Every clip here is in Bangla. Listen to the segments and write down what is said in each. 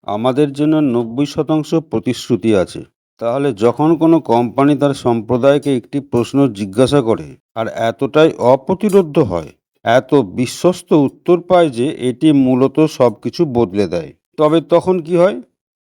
আমাদের জন্য ৯০% প্রতিশ্রুতি আছে। তাহলে যখন কোনো কোম্পানি তার সম্প্রদায়কে একটি প্রশ্ন জিজ্ঞাসা করে আর এতটাই অপ্রতিরোধ্য হয়, এত বিশ্বস্ত উত্তর পায় যে এটি মূলত সবকিছু বদলে দেয়। তবে তখন কি হয়?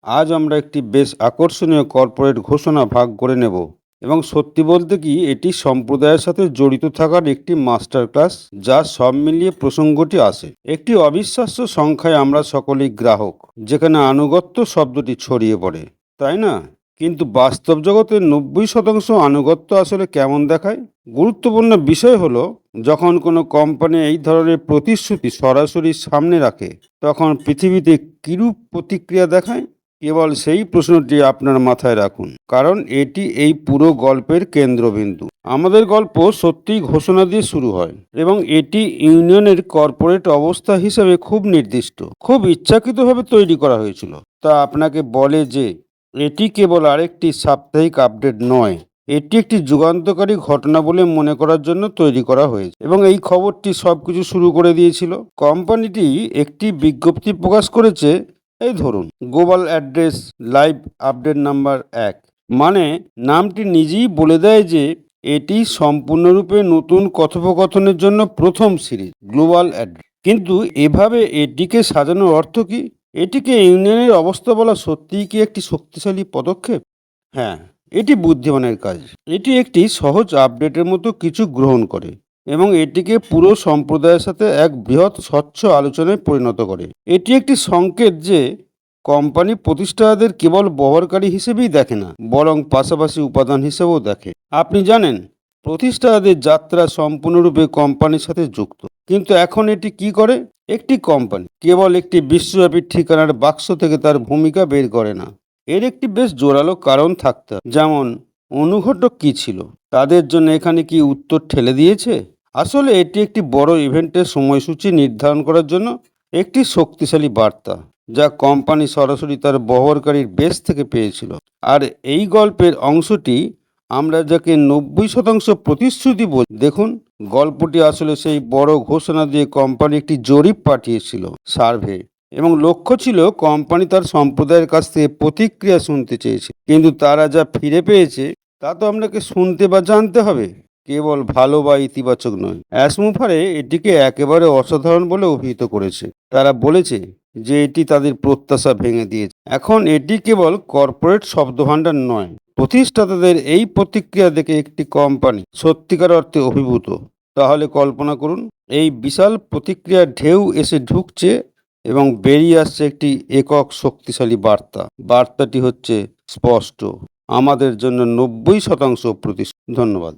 আজ আমরা একটি বেশ আকর্ষণীয় কর্পোরেট ঘোষণা ভাগ করে নেব এবং সত্যি বলতে কি এটি সম্প্রদায়ের সাথে জড়িত থাকার একটি মাস্টার ক্লাস, যা সব মিলিয়ে প্রসঙ্গটি আসে একটি অবিশ্বাস্য সংখ্যায় আমরা সকলেই গ্রাহক, যেখানে আনুগত্য শব্দটি ছড়িয়ে পড়ে, তাই না? কিন্তু বাস্তব জগতে ৯০% আনুগত্য আসলে কেমন দেখায়? গুরুত্বপূর্ণ বিষয় হলো, যখন কোনো কোম্পানি এই ধরনের প্রতিশ্রুতি সরাসরি সামনে রাখে তখন পৃথিবীতে কিরূপ প্রতিক্রিয়া দেখায়? কেবল সেই প্রশ্নটি আপনার মাথায় রাখুন, কারণ এটি এই পুরো গল্পের কেন্দ্রবিন্দু। আমাদের গল্প সত্যিই ঘোষণা দিয়ে শুরু হয় এবং এটি ইউনিয়নের কর্পোরেট অবস্থা হিসেবে খুব নির্দিষ্ট, খুব ইচ্ছাকৃতভাবে তৈরি করা হয়েছিল। তা আপনাকে বলে যে এটি কেবল আরেকটি সাপ্তাহিক আপডেট নয়, এটি একটি যুগান্তকারী ঘটনা বলে মনে করার জন্য তৈরি করা হয়েছে। এবং এই খবরটি সবকিছু শুরু করে দিয়েছিল। কোম্পানিটি একটি বিজ্ঞপ্তি প্রকাশ করেছে, এই ধরুন, global address live update number 1। মানে নামটি নিজেই বলে দেয় যে এটি সম্পূর্ণরূপে নতুন কথোপকথনের জন্য প্রথম সিরিজ, গ্লোবাল অ্যাড্রেস। কিন্তু এভাবে এটিকে সাজানোর অর্থ কি? এটিকে ইউনিয়নের অবস্থা বলা সত্যিই কি একটি শক্তিশালী পদক্ষেপ? হ্যাঁ, এটি বুদ্ধিমানের কাজ। এটি একটি সহজ আপডেটের মতো কিছু গ্রহণ করে এবং এটিকে পুরো সম্প্রদায়ের সাথে এক বৃহৎ স্বচ্ছ আলোচনায় পরিণত করে। এটি একটি সংকেত যে কোম্পানি প্রতিষ্ঠাতাদের কেবল ব্যবহারকারী হিসেবেই দেখে না, বরং পাশাপাশি উপাদান হিসেবেও দেখে। আপনি জানেন, প্রতিষ্ঠাতাদের যাত্রা সম্পূর্ণরূপে কোম্পানির সাথে যুক্ত। কিন্তু এখন এটি কি করে? একটি কোম্পানি কেবল একটি বিশ্বব্যাপী ঠিকানার বাক্স থেকে তার ভূমিকা বের করে না। এর একটি বেশ জোরালো কারণ থাকতে হবে। যেমন, অনুঘটক কি ছিল? তাদের জন্য এখানে কি উত্তর ঠেলে দিয়েছে? আসলে এটি একটি বড় ইভেন্টের সময়সূচি নির্ধারণ করার জন্য একটি শক্তিশালী বার্তা, যা কোম্পানি সরাসরি তার ব্যবহারকারীর বেস থেকে পেয়েছিল। আর এই গল্পের অংশটি আমরা যাকে ৯০% প্রতিশ্রুতি বলি, দেখুন, গল্পটি আসলে সেই বড় ঘোষণা দিয়ে কোম্পানি একটি জরিপ পাঠিয়েছিল, সার্ভে। এবং লক্ষ্য ছিল কোম্পানি তার সম্প্রদায়ের কাছ থেকে প্রতিক্রিয়া শুনতে চেয়েছে। কিন্তু তারা যা ফিরে পেয়েছে তা তো আপনাকে শুনতে বা জানতে হবে, কেবল ভালো বা ইতিবাচক নয়। অ্যাসমুফারে এটিকে একেবারে অসাধারণ বলে অভিহিত করেছে। তারা বলেছে যে এটি তাদের প্রত্যাশা ভেঙে দিয়েছে। এখন এটি কেবল কর্পোরেট শব্দভাণ্ডার নয়, প্রতিষ্ঠাতাদের এই প্রতিক্রিয়া দেখে একটি কোম্পানি সত্যিকার অর্থে অভিভূত। তাহলে কল্পনা করুন, এই বিশাল প্রতিক্রিয়ার ঢেউ এসে ঢুকছে এবং বেরিয়ে আসছে একটি একক শক্তিশালী বার্তা। বার্তাটি হচ্ছে স্পষ্ট, আমাদের জন্য ৯০% প্রতিশ্রুতি। ধন্যবাদ।